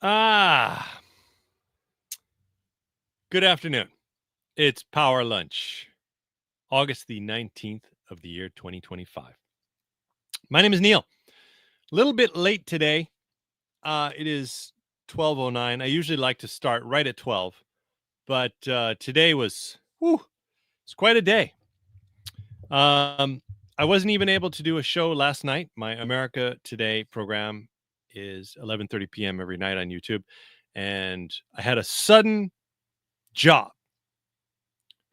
Ah, good afternoon. It's Power Lunch, August the 19th of the year 2025. My name is Neil. A little bit late today. It is 12:09. I usually like to start right at 12, but today it's quite a day. I wasn't even able to do a show last night. My America Today program is 11:30 p.m. every night on YouTube, and I had a sudden job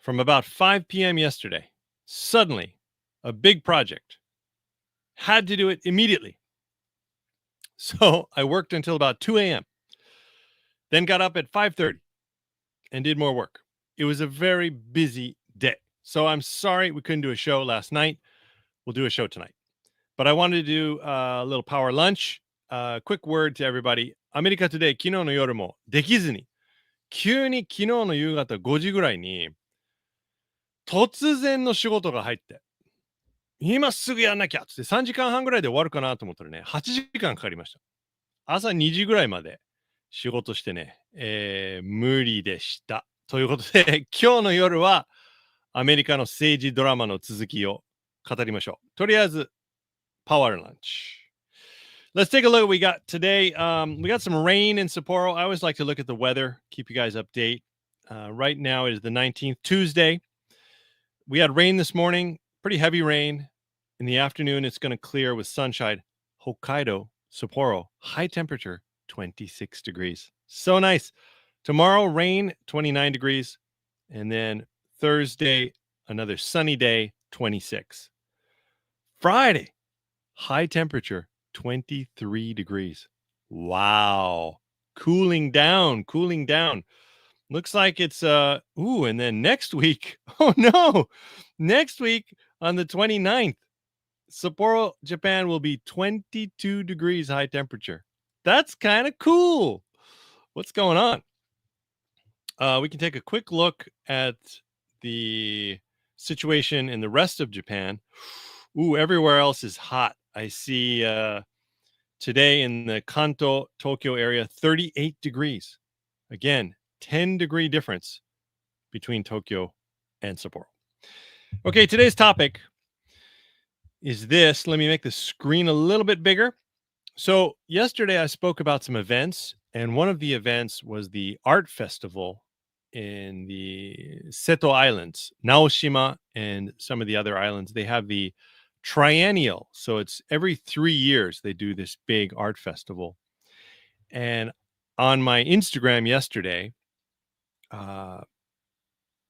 from about 5 p.m. yesterday. Suddenly, a big project. Had to do it immediately. So I worked until about 2 a.m. Then got up at 5:30 and did more work. It was a very busy day. So I'm sorry we couldn't do a show last night. We'll do a show tonight. But I wanted to do a little power lunch. Quick word to everybody. アメリカ Today 昨日の夜もできずに、急に昨日の夕方5時ぐらいに突然の仕事が入って、今すぐやんなきゃっつって3時間半ぐらいで終わるかなと思ったらね、8時間かかりました。朝2時ぐらいまで仕事してね、無理でした。ということで、今日の夜はアメリカの政治ドラマの続きを語りましょう。とりあえず、Power Lunch. Let's take a look at what we got today. We got some rain in Sapporo. I always like to look at the weather, keep you guys update. Right now it is the 19th, Tuesday. We had rain this morning, pretty heavy rain. In the afternoon, it's going to clear with sunshine. Hokkaido, Sapporo, high temperature, 26 degrees. So nice. Tomorrow, rain, 29 degrees. And then Thursday, another sunny day, 26. Friday, high temperature, 23 degrees. Wow. Cooling down. Looks like it's and then next week. Oh no. Next week on the 29th, Sapporo, Japan will be 22 degrees high temperature. That's kind of cool. What's going on? We can take a quick look at the situation in the rest of Japan. Everywhere else is hot. I see today in the Kanto, Tokyo area, 38 degrees. Again, 10-degree difference between Tokyo and Sapporo. Okay, today's topic is this. Let me make the screen a little bit bigger. So yesterday I spoke about some events, and one of the events was the art festival in the Seto Islands, Naoshima, and some of the other islands. They have the triennial. So it's every 3 years they do this big art festival. And on my Instagram yesterday,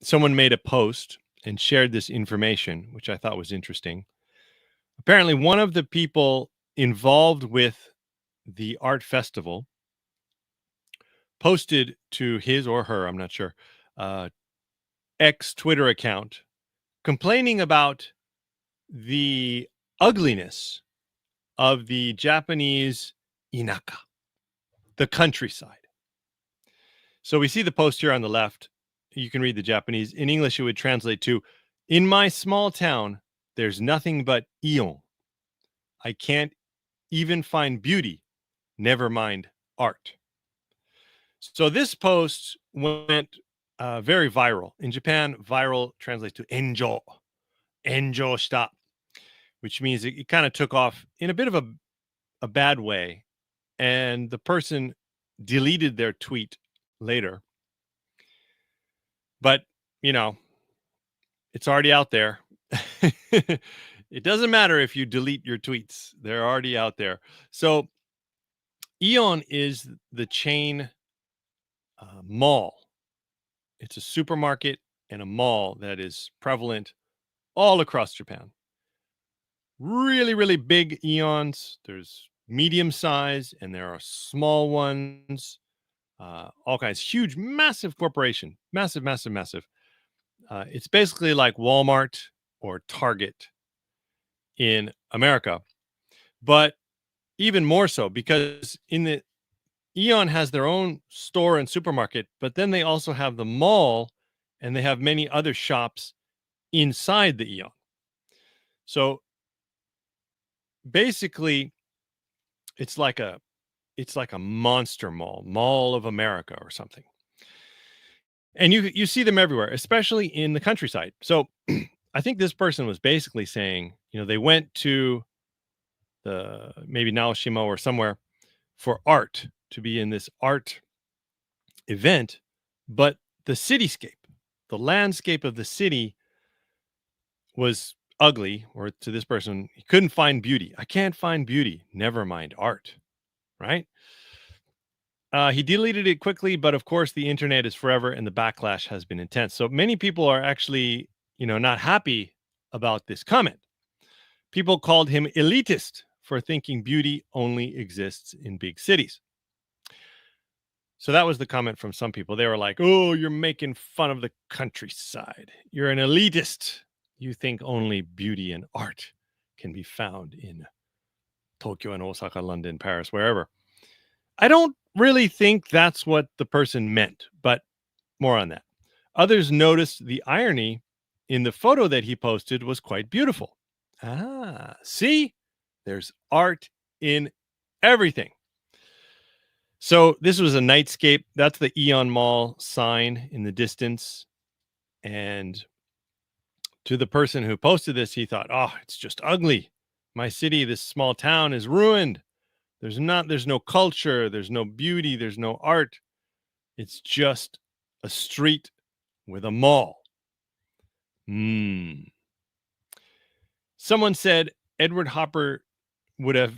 someone made a post and shared this information, which I thought was interesting. Apparently, one of the people involved with the art festival posted to his or her, I'm not sure, ex Twitter account complaining about the ugliness of the Japanese inaka, the countryside. So we see the post here on the left. You can read the Japanese. In English, it would translate to, "In my small town, there's nothing but Aeon. I can't even find beauty, never mind art." So this post went very viral. In Japan, viral translates to enjo shita, which means it kind of took off in a bit of a bad way. And the person deleted their tweet later. But, it's already out there. It doesn't matter if you delete your tweets. They're already out there. So Aeon is the chain mall. It's a supermarket and a mall that is prevalent all across Japan. Really, really big Aeons. There's medium size and there are small ones. All kinds. Huge, massive corporation. Massive. It's basically like Walmart or Target in America, but even more so because in the Aeon has their own store and supermarket, but then they also have the mall and they have many other shops inside the Aeon. So basically, it's like a it's like a monster mall, Mall of America or something. And you see them everywhere, especially in the countryside. So I think this person was basically saying, they went to the maybe Naoshima or somewhere for art, to be in this art event, but the cityscape, the landscape of the city was ugly, or to this person, he couldn't find beauty. I can't find beauty. Never mind art, right? He deleted it quickly, but of course, the internet is forever and the backlash has been intense. So many people are actually, not happy about this comment. People called him elitist for thinking beauty only exists in big cities. So that was the comment from some people. They were like, "Oh, you're making fun of the countryside. You're an elitist. You think only beauty and art can be found in Tokyo and Osaka, London, Paris, wherever." I don't really think that's what the person meant, but more on that. Others noticed the irony in the photo that he posted was quite beautiful. See, there's art in everything. So this was a nightscape. That's the Aeon Mall sign in the distance. And to the person who posted this, he thought, "Oh, it's just ugly. My city, this small town is ruined. There's no culture, there's no beauty, there's no art. It's just a street with a mall." Someone said Edward Hopper would have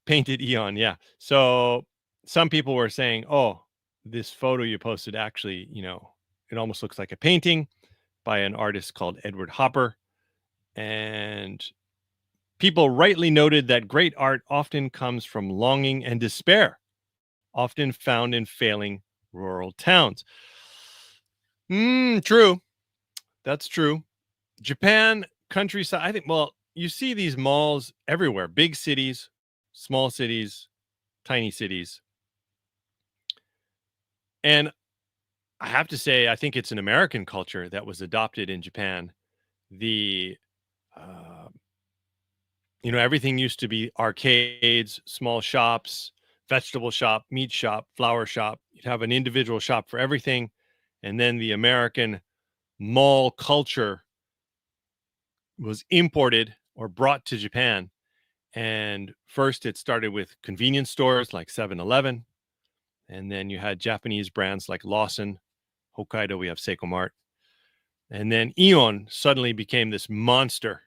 painted Aeon. Yeah. So some people were saying, "Oh, this photo you posted actually, it almost looks like a painting by an artist called Edward Hopper." And people rightly noted that great art often comes from longing and despair, often found in failing rural towns. True. That's true. Japan, countryside. I think, well, you see these malls everywhere, big cities, small cities, tiny cities. And I have to say, I think it's an American culture that was adopted in Japan. The, uh, everything used to be arcades, small shops, vegetable shop, meat shop, flower shop. You'd have an individual shop for everything. And then the American mall culture was imported or brought to Japan. And first it started with convenience stores like 7-Eleven. And then you had Japanese brands like Lawson. Hokkaido, we have Seiko Mart. And then Aeon suddenly became this monster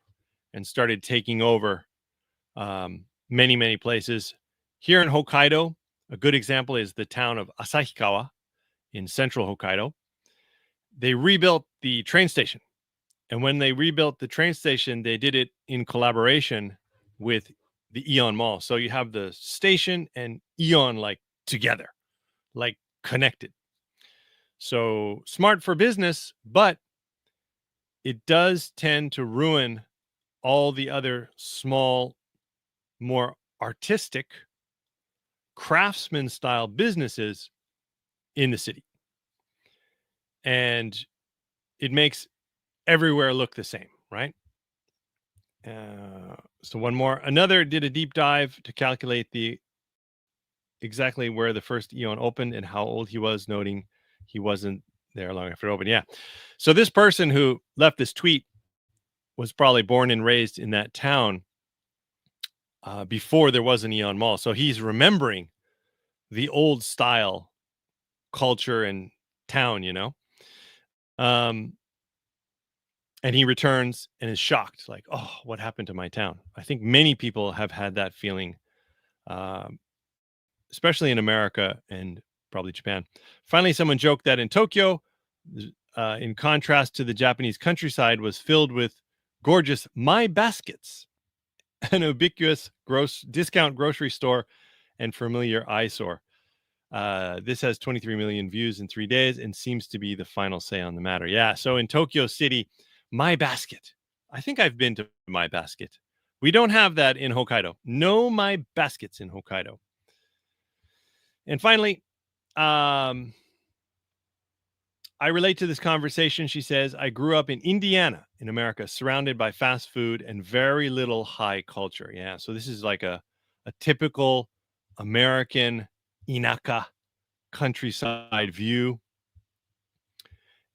and started taking over many, many places. Here in Hokkaido, a good example is the town of Asahikawa in central Hokkaido. They rebuilt the train station. And when they rebuilt the train station, they did it in collaboration with the Aeon Mall. So you have the station and Aeon like together, like connected. So smart for business, but it does tend to ruin all the other small, more artistic, craftsman style businesses in the city. And it makes everywhere look the same, right? So one more. Another did a deep dive to calculate exactly where the first Aeon opened and how old he was, noting he wasn't there long after it opened. Yeah. So this person who left this tweet was probably born and raised in that town before there was an Aeon Mall. So he's remembering the old style culture and town, and he returns and is shocked, like, "Oh, what happened to my town?" I think many people have had that feeling, especially in America and probably Japan. Finally, someone joked that in Tokyo, in contrast to the Japanese countryside, was filled with gorgeous My Baskets, an ubiquitous discount grocery store and familiar eyesore. This has 23 million views in 3 days and seems to be the final say on the matter. Yeah. So in Tokyo City, My Basket. I think I've been to My Basket. We don't have that in Hokkaido. No My Baskets in Hokkaido. And finally, I relate to this conversation. She says, "I grew up in Indiana in America, surrounded by fast food and very little high culture." Yeah. So this is like a typical American inaka countryside view.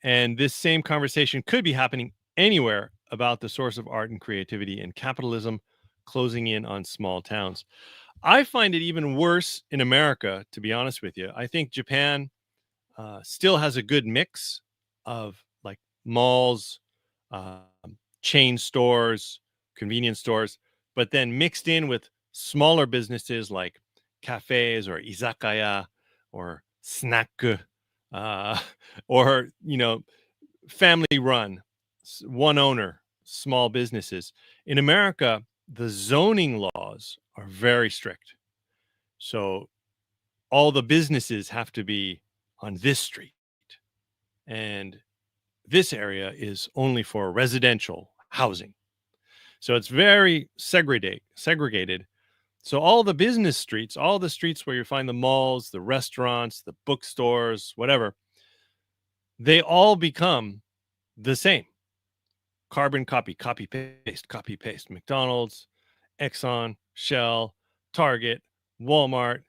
And this same conversation could be happening anywhere about the source of art and creativity and capitalism closing in on small towns. I find it even worse in America, to be honest with you. I think Japan still has a good mix of like malls, chain stores, convenience stores, but then mixed in with smaller businesses like cafes or izakaya or snack, uh, or family run, one owner, small businesses. In America, the zoning laws are very strict. So all the businesses have to be on this street. And this area is only for residential housing. So it's very segregated. So all the business streets, all the streets where you find the malls, the restaurants, the bookstores, whatever, they all become the same. Carbon copy, copy paste, copy paste. McDonald's, Exxon, Shell, Target, Walmart,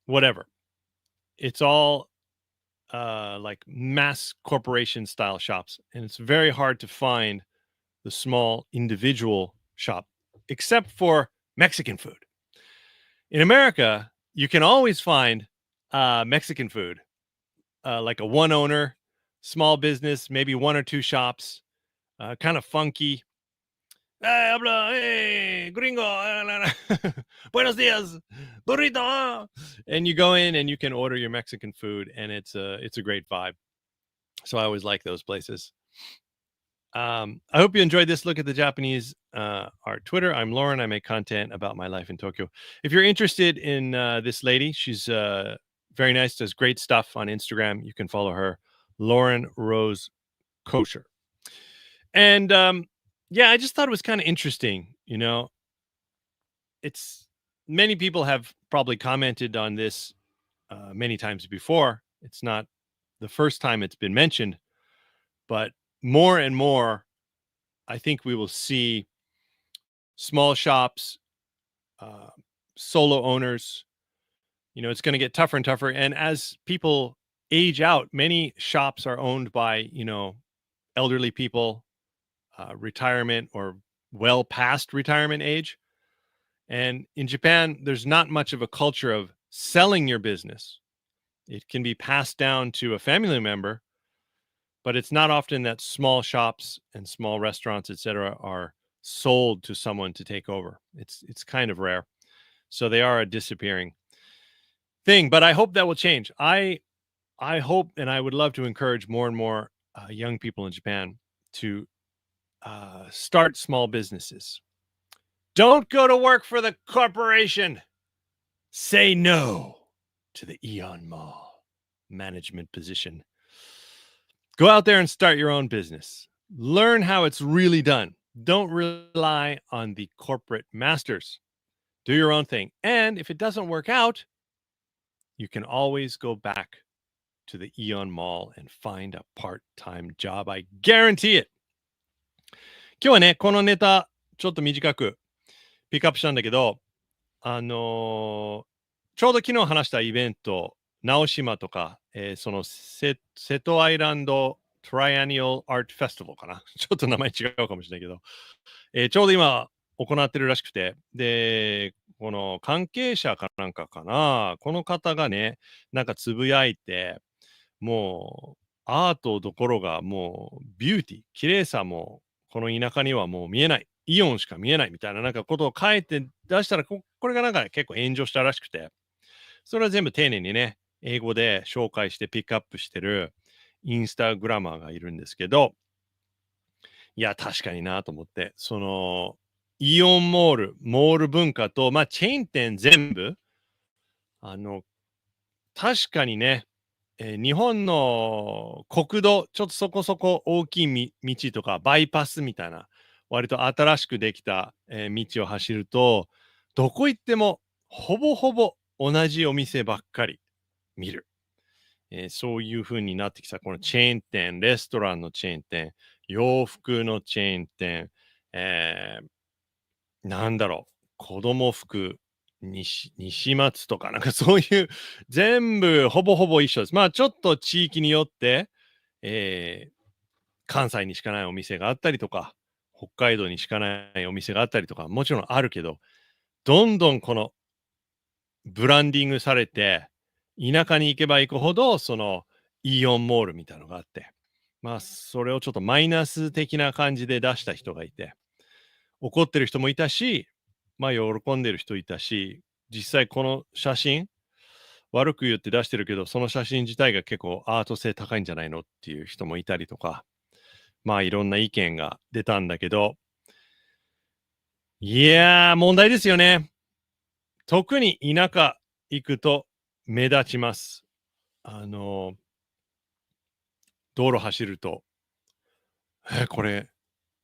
whatever. It's all like mass corporation style shops, and it's very hard to find the small individual shop, except for Mexican food. In America, you can always find Mexican food, like a one owner, small business, maybe one or two shops, kind of funky. Hey, habla, hey, gringo, buenos dias, burrito. And you go in and you can order your Mexican food, and it's a great vibe. So I always like those places. I hope you enjoyed this look at the Japanese art Twitter. I'm Lauren. I make content about my life in Tokyo. If you're interested in this lady, she's very nice, does great stuff on Instagram. You can follow her, Lauren Rose Kosher. And yeah, I just thought it was kind of interesting. It's many people have probably commented on this many times before. It's not the first time it's been mentioned, but more and more, I think we will see small shops, uh, solo owners. It's going to get tougher and tougher. And as people age out, many shops are owned by, elderly people, retirement or well past retirement age. And in Japan, there's not much of a culture of selling your business. It can be passed down to a family member, but it's not often that small shops and small restaurants, etc., are sold to someone to take over. It's kind of rare. So they are a disappearing thing, but I hope that will change. I hope, and I would love to encourage more and more young people in Japan to start small businesses. Don't go to work for the corporation. Say no to the Aeon Mall management position. Go out there and start your own business. Learn how it's really done. Don't rely on the corporate masters. Do your own thing. And if it doesn't work out, you can always go back to the Aeon Mall and find a part-time job. I guarantee it. 今日はね、このネタ、ちょっと短くピックアップしたんだけど、ちょうど昨日話したイベント、直島とか、その瀬戸アイランドトライアニオアートフェスティバルかな。ちょっと名前違うかもしれないけど、ちょうど今行ってるらしくて、で、この関係者かなんかかな、この方がね、なんかつぶやいて、もうアートどころがもうビューティー、綺麗さもこの田舎にはもう見えない。イオンしか見えないみたいななんかことを書いて出したら、これがなんか結構炎上したらしくて、それは全部丁寧にね、英語で紹介してピックアップしてるインスタグラマーがいるんですけど、いや、確かになと思って、その、イオンモール文化と、まあ、チェーン店全部、確かにね、日本の国道、ちょっとそこそこ大きい道とか、バイパスみたいな、割と新しくできた、道を走ると、どこ行っても、ほぼほぼ同じお店ばっかり見る。そういう風になってきた、このチェーン店、レストランのチェーン店、洋服のチェーン店、なんだろう、子供服、西松とかなんかそういう全部ほぼほぼ一緒です。まあちょっと地域によって、えー関西にしかないお店があったりとか、北海道にしかないお店があったりとか、もちろんあるけど、どんどんこのブランディングされて、田舎に行けば行くほど、そのイオンモールみたいなのがあって、まあそれをちょっとマイナス的な感じで出した人がいて、怒ってる人もいたし、まあ喜んでる人いたし、実際この写真、悪く言って出してるけど、その写真自体が結構アート性高いんじゃないのっていう人もいたりとか、まあいろんな意見が出たんだけど、いやー、問題ですよね。特に田舎行くと目立ちます。あの、道路走ると、これ、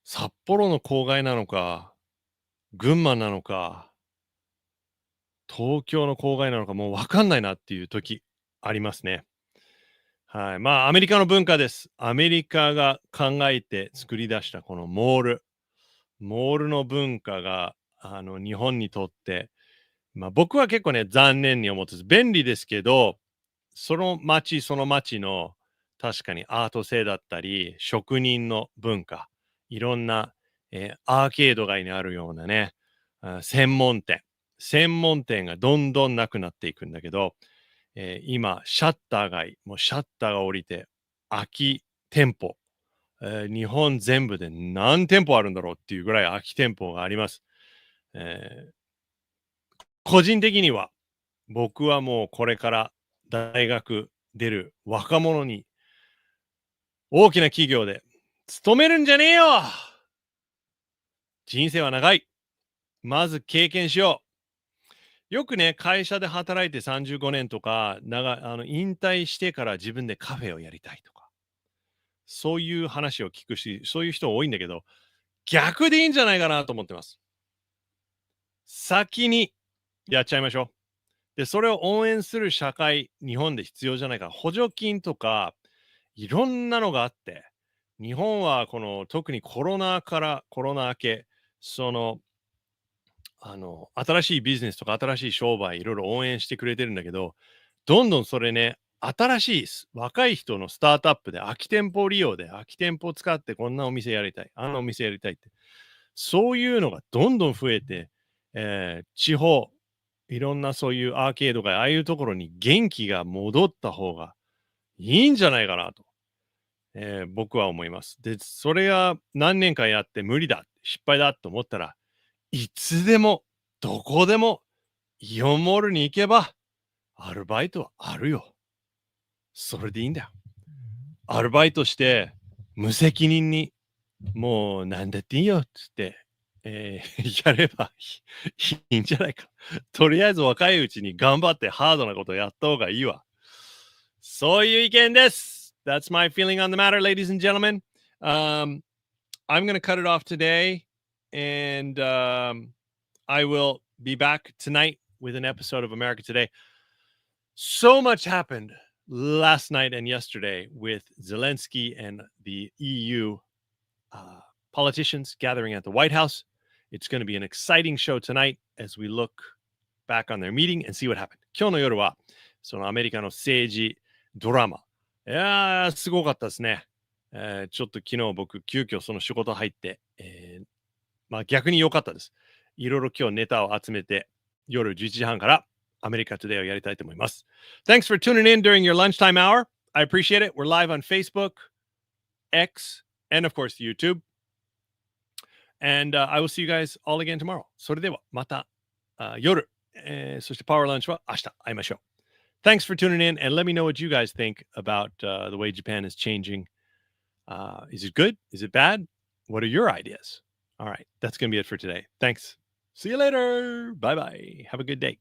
札幌の郊外なのか、群馬なのか、東京の郊外なのか、もうわかんないなっていう時ありますね。はい。まあ、アメリカの文化です。アメリカが考えて作り出したこのモール。モールの文化が、日本にとって、まあ、僕は結構ね、残念に思ってます。便利ですけど、その町その町の確かにアート性だったり、職人の文化、いろんな、アーケード街にあるようなね、専門店がどんどんなくなっていくんだけど、今、シャッター街、もうシャッターが降りて、空き店舗、日本全部で何店舗あるんだろうっていうぐらい空き店舗があります。えー個人的には、僕はもうこれから大学出る若者に大きな企業で勤めるんじゃねえよ。人生は長い。まず経験しよう。よくね、会社で働いて35年とか、引退してから自分でカフェをやりたいとか、そういう話を聞くし、そういう人多いんだけど、逆でいいんじゃないかなと思ってます。先にやっちゃいましょう。で、それを応援する社会、日本で必要じゃないか。補助金とか、いろんなのがあって、日本はこの特にコロナからコロナ明け、その、新しいビジネスとか新しい商売、いろいろ応援してくれてるんだけど、どんどんそれね、新しい若い人のスタートアップで空き店舗利用で空き店舗を使ってこんなお店やりたい、あんなお店やりたいって、そういうのがどんどん増えて、地方、いろんなそういうアーケードがああいうところに元気が戻った方がいいんじゃないかなと、僕は思います。で、それが何年かやって無理だ、失敗だと思ったら、いつでも、どこでも、イオンモールに行けば、アルバイトはあるよ。それでいいんだよ。アルバイトして、無責任に、もう何だっていいよっつって、やればいいんじゃないか。とりあえず若いうちに頑張ってハードなことやった方がいいわ。そういう意見です。That's my feeling on the matter, ladies and gentlemen. Um, I'm going to cut it off today, and I will be back tonight with an episode of America Today. So much happened last night and yesterday with Zelensky and the EU uh, politicians gathering at the White House. It's going to be an exciting show tonight as we look back on their meeting and see what happened. 今日の夜は、そのアメリカの政治ドラマ。いやー、すごかったですね。ちょっと昨日僕、急遽その仕事入って、まあ逆に良かったです。いろいろ今日ネタを集めて、夜11時半からアメリカ Today をやりたいと思います。Thanks for tuning in during your lunchtime hour. I appreciate it. We're live on Facebook, X, and of course YouTube. And I will see you guys all again tomorrow. それではまた夜、そしてパワーランチは明日会いましょう。Thanks for tuning in and let me know what you guys think about the way Japan is changing. Is it good? Is it bad? What are your ideas? All right, that's going to be it for today. Thanks. See you later. Bye bye. Have a good day.